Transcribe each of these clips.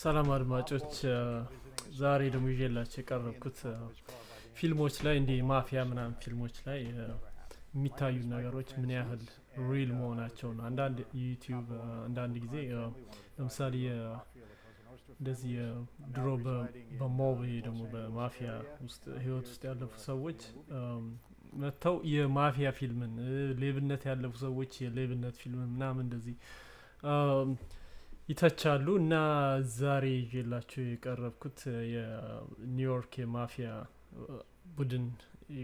ሰላም አድማጮች፣ ዛሬ ደግሞ ይዤላችሁ የቀረብኩት ፊልሞች ላይ እንዲህ ማፊያ ምናምን ፊልሞች ላይ የሚታዩ ነገሮች ምን ያህል ሪል መሆናቸው ነው። አንዳንድ ዩቲዩብ አንዳንድ ጊዜ ለምሳሌ እንደዚህ ድሮ በሞብ ደግሞ በማፊያ ውስጥ ህይወት ውስጥ ያለፉ ሰዎች መጥተው የማፊያ ፊልምን ሌብነት ያለፉ ሰዎች የሌብነት ፊልምን ምናምን እንደዚህ ይተቻሉ እና ዛሬ ይዤላችሁ የቀረብኩት የኒውዮርክ የማፊያ ቡድን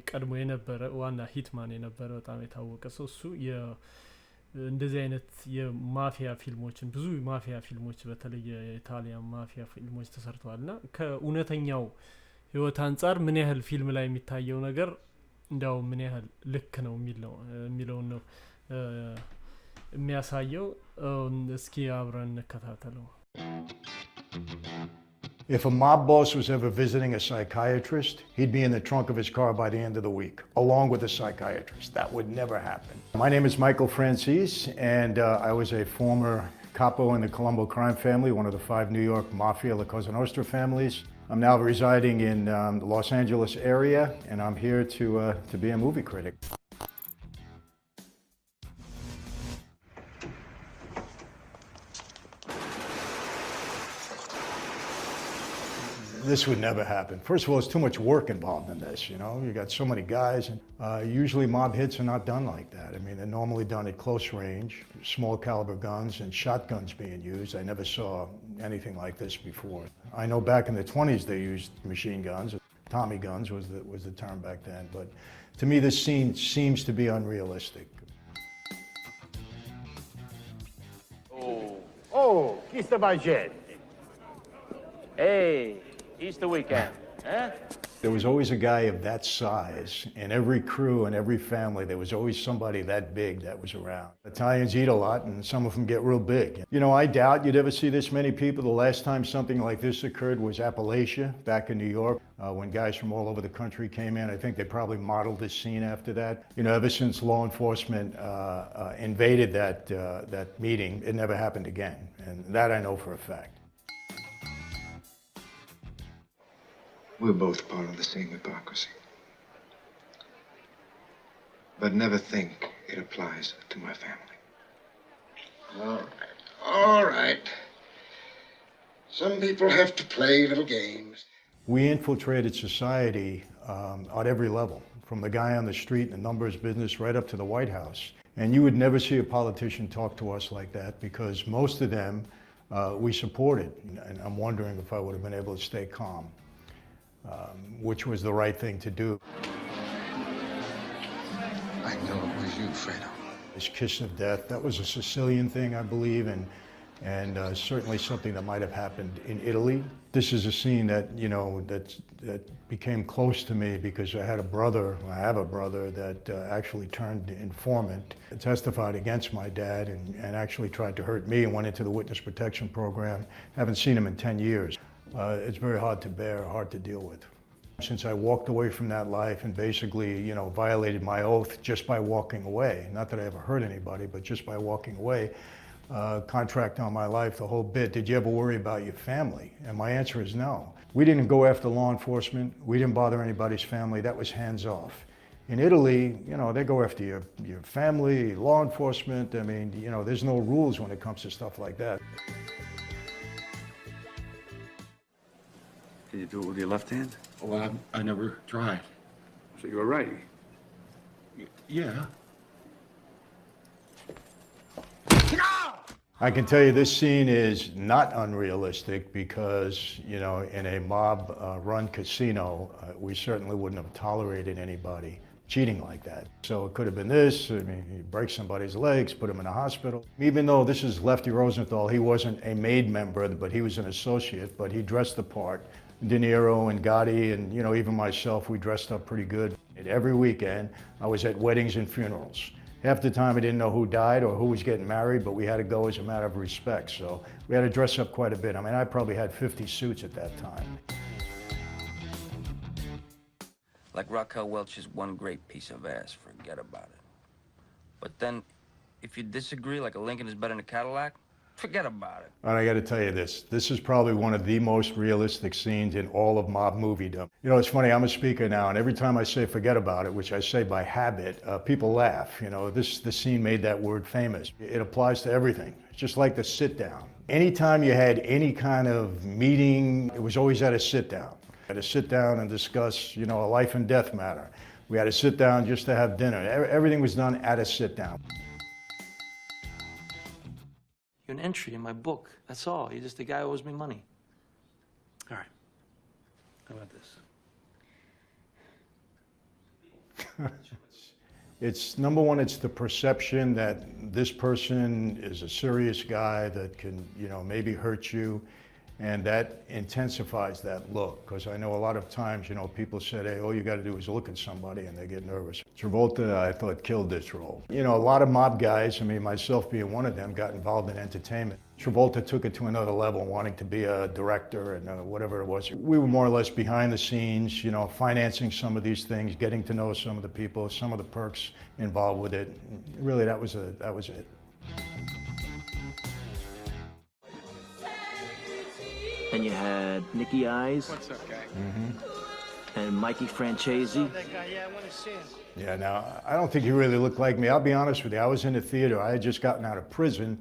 ቀድሞ የነበረ ዋና ሂትማን የነበረ በጣም የታወቀ ሰው እሱ እንደዚህ አይነት የማፊያ ፊልሞችን ብዙ ማፊያ ፊልሞች በተለይ የጣልያን ማፊያ ፊልሞች ተሰርተዋል እና ከእውነተኛው ህይወት አንጻር ምን ያህል ፊልም ላይ የሚታየው ነገር እንዳው ምን ያህል ልክ ነው የሚለውን ነው የሚያሳየው። እስኪ አብረን እንከታተለው። If a mob boss was ever visiting a psychiatrist, he'd be in the trunk of his car by the end of the week, along with the psychiatrist. That would never happen. My name is Michael Franzisi, and I was a former capo in the Colombo crime family, one of the 5 New York Mafia, La Cosa Nostra families. I'm now residing in the Los Angeles area, and I'm here to be a movie critic. This would never happen. First of all, there's too much work involved in this, you know? You got so many guys, and usually mob hits are not done like that. I mean, they're normally done at close range, small caliber guns and shotguns being used. I never saw anything like this before. I know back in the 20s they used machine guns. Tommy guns was the term back then, but to me this scene seems to be unrealistic. Oh, chi sta facendo? Hey! Easter weekend, eh? There was always a guy of that size. In every crew and every family, there was always somebody that big that was around. Italians eat a lot, and some of them get real big. You know, I doubt you'd ever see this many people. The last time something like this occurred was Appalachia, back in New York, when guys from all over the country came in. I think they probably modeled this scene after that. You know, ever since law enforcement invaded that meeting, it never happened again. And that I know for a fact. We're both part of the same hypocrisy. But never think it applies to my family. All right. Some people have to play little games. We infiltrated society at every level, from the guy on the street in the numbers business right up to the White House. And you would never see a politician talk to us like that because most of them we supported. And I'm wondering if I would have been able to stay calm. Which was the right thing to do. I know it was you, Fredo. This kiss of death, that was a Sicilian thing, I believe, and certainly something that might have happened in Italy. This is a scene that, you know, that became close to me because I have a brother that actually turned informant, testified against my dad, and actually tried to hurt me and went into the witness protection program. Haven't seen him in 10 years. It's very hard to bear, hard to deal with. Since I walked away from that life and basically, you know, violated my oath just by walking away, not that I ever hurt anybody, but just by walking away, contract on my life, the whole bit. Did you ever worry about your family? And my answer is no. We didn't go after law enforcement. We didn't bother anybody's family. That was hands off. In Italy, you know, they go after your family, law enforcement. I mean, you know, there's no rules when it comes to stuff like that. Can you do it with your left hand? Oh, I never tried. So you're right. Yeah. I can tell you this scene is not unrealistic because, you know, in a mob-run casino, we certainly wouldn't have tolerated anybody cheating like that. So it could have been this. I mean, you break somebody's legs, put him in a hospital. Even though this is Lefty Rosenthal, he wasn't a made member, but he was an associate, but he dressed the part. De Niro and Gotti and, you know, even myself, we dressed up pretty good. And every weekend, I was at weddings and funerals. Half the time I didn't know who died or who was getting married, but we had to go as a matter of respect. So we had to dress up quite a bit. I mean, I probably had 50 suits at that time. Like Raquel Welch's one great piece of ass, forget about it. But then, if you disagree, like a Lincoln is better than a Cadillac, Forget about it. And I got to tell you this is probably one of the most realistic scenes in all of mob moviedom. You know, it's funny, I'm a speaker now, and every time I say forget about it, which I say by habit, people laugh. You know, this scene made that word famous. It applies to everything. It's just like the sit down. Anytime you had any kind of meeting, it was always at a sit down. Had to sit down and discuss, you know, a life and death matter. We had to sit down just to have dinner. Everything was done at a sit down. You're an entry in my book. That's all. You're just a guy who owes me money. All right. How about this? It's number one, it's the perception that this person is a serious guy that can, you know, maybe hurt you. And that intensifies that look, because I know a lot of times, you know, people said, hey, all you got to do is look at somebody and they get nervous. Travolta, I thought, killed this role. You know, a lot of mob guys, I mean, myself being one of them, got involved in entertainment. Travolta took it to another level, wanting to be a director and whatever it was. We were more or less behind the scenes, you know, financing some of these things, getting to know some of the people, some of the perks involved with it. Really, that was it. And you had Nicky Eyes. What's up, guy? And Mikey Francesi. Yeah, now, I don't think he really looked like me. I'll be honest with you. I was in the theater. I had just gotten out of prison,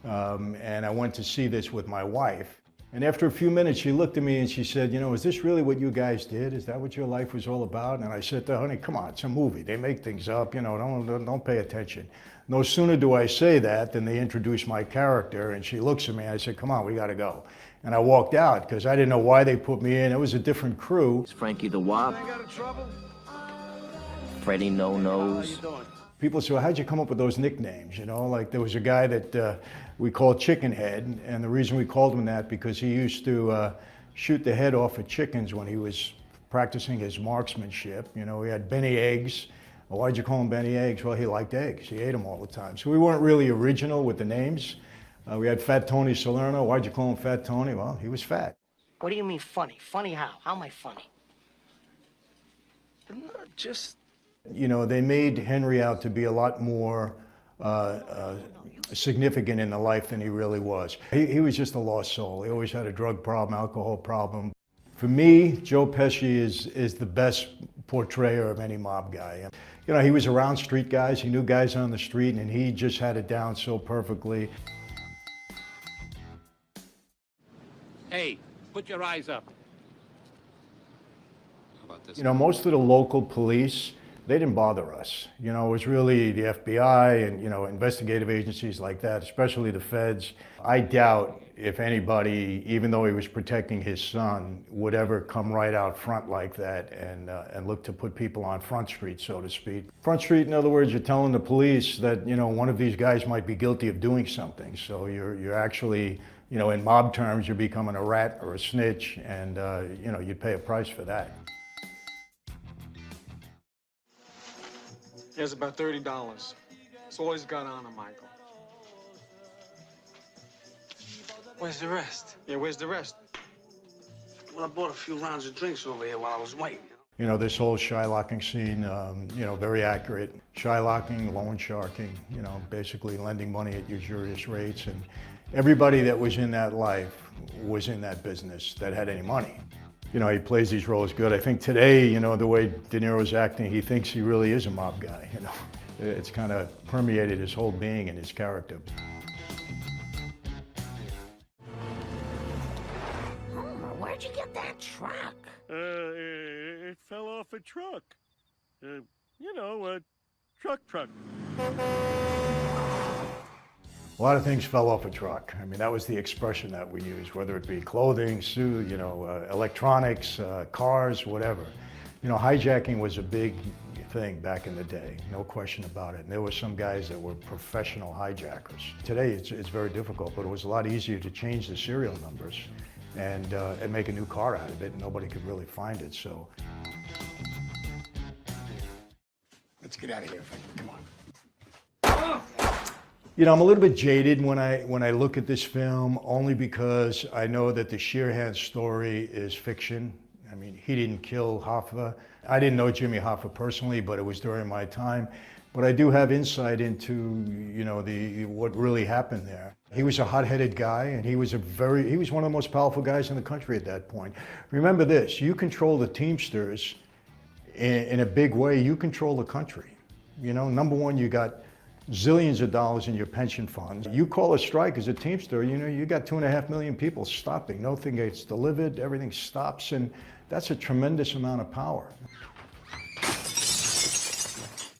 and I went to see this with my wife. And after a few minutes, she looked at me and she said, you know, is this really what you guys did? Is that what your life was all about? And I said to her, honey, come on, it's a movie. They make things up, you know, don't pay attention. No sooner do I say that than they introduce my character, and she looks at me and I said, come on, we got to go. And I walked out because I didn't know why they put me in. It was a different crew. It's Frankie the Wop. Freddie No Nose. People say, well, how'd you come up with those nicknames? You know, like there was a guy that we called Chicken Head, and the reason we called him that because he used to shoot the head off of chickens when he was practicing his marksmanship. You know, he had Benny Eggs. Well, why'd you call him Benny Eggs? Well, he liked eggs. He ate them all the time. So we weren't really original with the names. We had Fat Tony Salerno. Why'd you call him Fat Tony? Well, he was fat. What do you mean funny? Funny how? How am I funny? Not just... You know, they made Henry out to be a lot more significant in the life than he really was. He was just a lost soul. He always had a drug problem, alcohol problem. For me, Joe Pesci is the best portrayer of any mob guy. You know, he was around street guys. He knew guys on the street, and he just had it down so perfectly. Hey, put your eyes up. How about this? You know, most of the local police, they didn't bother us. You know, it was really the FBI and, you know, investigative agencies like that, especially the feds. I doubt if anybody, even though he was protecting his son, would ever come right out front like that and look to put people on Front Street, so to speak. Front Street, in other words, you're telling the police that, you know, one of these guys might be guilty of doing something. So you're actually, you know, in mob terms, you're becoming a rat or a snitch, and, you know, you'd pay a price for that. Here's about $30. It's all he's got on him, Michael. Where's the rest? Yeah, where's the rest? Well, I bought a few rounds of drinks over here while I was waiting. You know, this whole shylocking scene, you know, very accurate. Shylocking, loan sharking, you know, basically lending money at usurious rates. And everybody that was in that life was in that business that had any money. You know, he plays these roles good. I think today, you know, the way De Niro's acting, he thinks he really is a mob guy, you know. It's kind of permeated his whole being and his character. Where'd you get that truck? It fell off a truck. You know, a truck. A lot of things fell off a truck. I mean, that was the expression that we used, whether it be clothing, suit, you know, electronics, cars, whatever. You know, hijacking was a big thing back in the day, no question about it. And there were some guys that were professional hijackers. Today, it's very difficult, but it was a lot easier to change the serial numbers and make a new car out of it. Nobody could really find it, so. Let's get out of here, Frank. Come on. You know, I'm a little bit jaded when I look at this film, only because I know that the Sheerhan story is fiction. I mean, he didn't kill Hoffa. I didn't know Jimmy Hoffa personally, but it was during my time. but I do have insight into, you know, what really happened there. He was a hot-headed guy, and he was one of the most powerful guys in the country at that point. Remember this, you control the Teamsters in a big way, you control the country. You know, number one, you got zillions of dollars in your pension funds. You call a strike as a Teamster, you know, you got 2.5 million people stopping. Nothing gets delivered, everything stops, and that's a tremendous amount of power.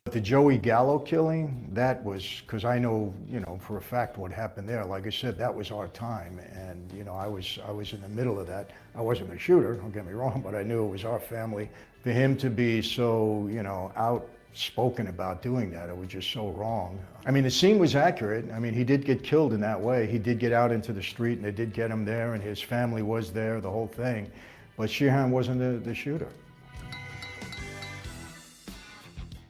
The Joey Gallo killing, that was, because I know, you know, for a fact what happened there. Like I said, that was our time, and, you know, I was in the middle of that. I wasn't a shooter, don't get me wrong, but I knew it was our family. For him to be so, you know, outspoken about doing that, it was just so wrong. I mean, the scene was accurate. I mean, he did get killed in that way. He did get out into the street, and they did get him there, and his family was there, the whole thing. But Sheehan wasn't the shooter.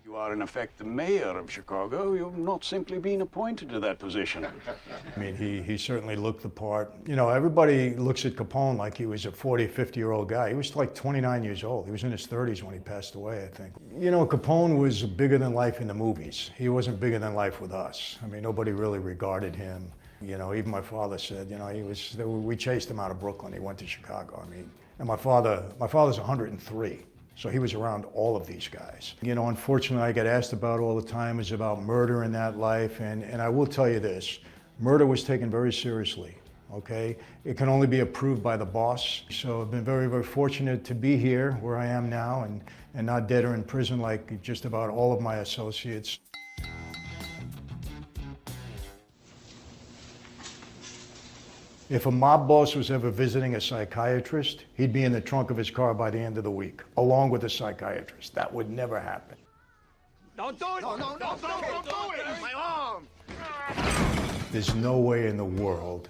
You are, in effect, the mayor of Chicago. You've not simply been appointed to that position. I mean, he certainly looked the part. You know, everybody looks at Capone like he was a 40, 50-year-old guy. He was like 29 years old. He was in his 30s when he passed away, I think. You know, Capone was bigger than life in the movies. He wasn't bigger than life with us. I mean, nobody really regarded him. You know, even my father said, you know, we chased him out of Brooklyn. He went to Chicago. I mean, and my father's 103. So he was around all of these guys. You know, unfortunately, I get asked about all the time is about murder in that life, and I will tell you this, murder was taken very seriously, okay? It can only be approved by the boss. So I've been very, very fortunate to be here where I am now and not dead or in prison like just about all of my associates. If a mob boss was ever visiting a psychiatrist, he'd be in the trunk of his car by the end of the week, along with a psychiatrist. That would never happen. Don't do it! No, don't do it! My arm! There's no way in the world,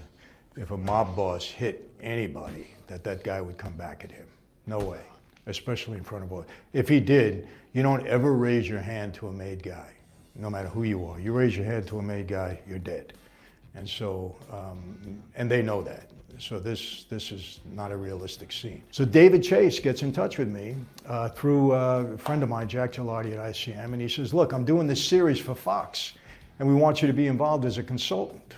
if a mob boss hit anybody, that guy would come back at him. No way, especially in front of all. If he did, you don't ever raise your hand to a made guy, no matter who you are. You raise your hand to a made guy, you're dead. And so, and they know that. So this is not a realistic scene. So David Chase gets in touch with me through a friend of mine, Jack Gilardi at ICM, and he says, look, I'm doing this series for Fox, and we want you to be involved as a consultant.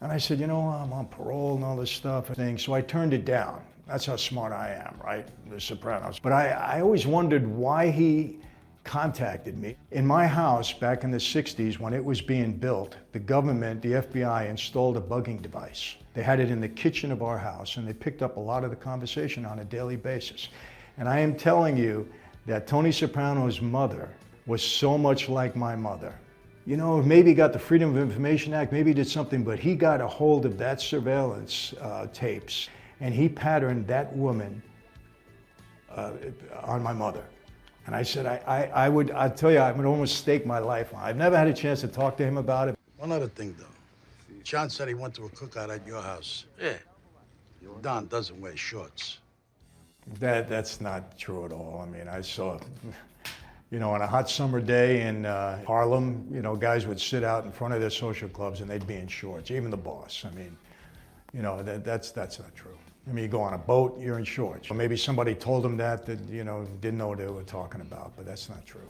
And I said, you know, I'm on parole and all this stuff. So I turned it down. That's how smart I am, right? The Sopranos. But I always wondered why he contacted me. In my house back in the 60s when it was being built, the government, the FBI, installed a bugging device. They had it in the kitchen of our house, and they picked up a lot of the conversation on a daily basis. And I am telling you that Tony Soprano's mother was so much like my mother. You know, maybe he got the Freedom of Information Act, maybe he did something, but he got a hold of that surveillance tapes, and he patterned that woman on my mother. And I said, I'd tell you, I would almost stake my life on it. I've never had a chance to talk to him about it. One other thing, though. John said he went to a cookout at your house. Yeah. Don doesn't wear shorts. That's not true at all. I mean, I saw, you know, on a hot summer day in Harlem, you know, guys would sit out in front of their social clubs and they'd be in shorts, even the boss. I mean, you know, that's not true. I mean, you go on a boat, you're in shorts. Or maybe somebody told them that, you know, didn't know what they were talking about, but that's not true.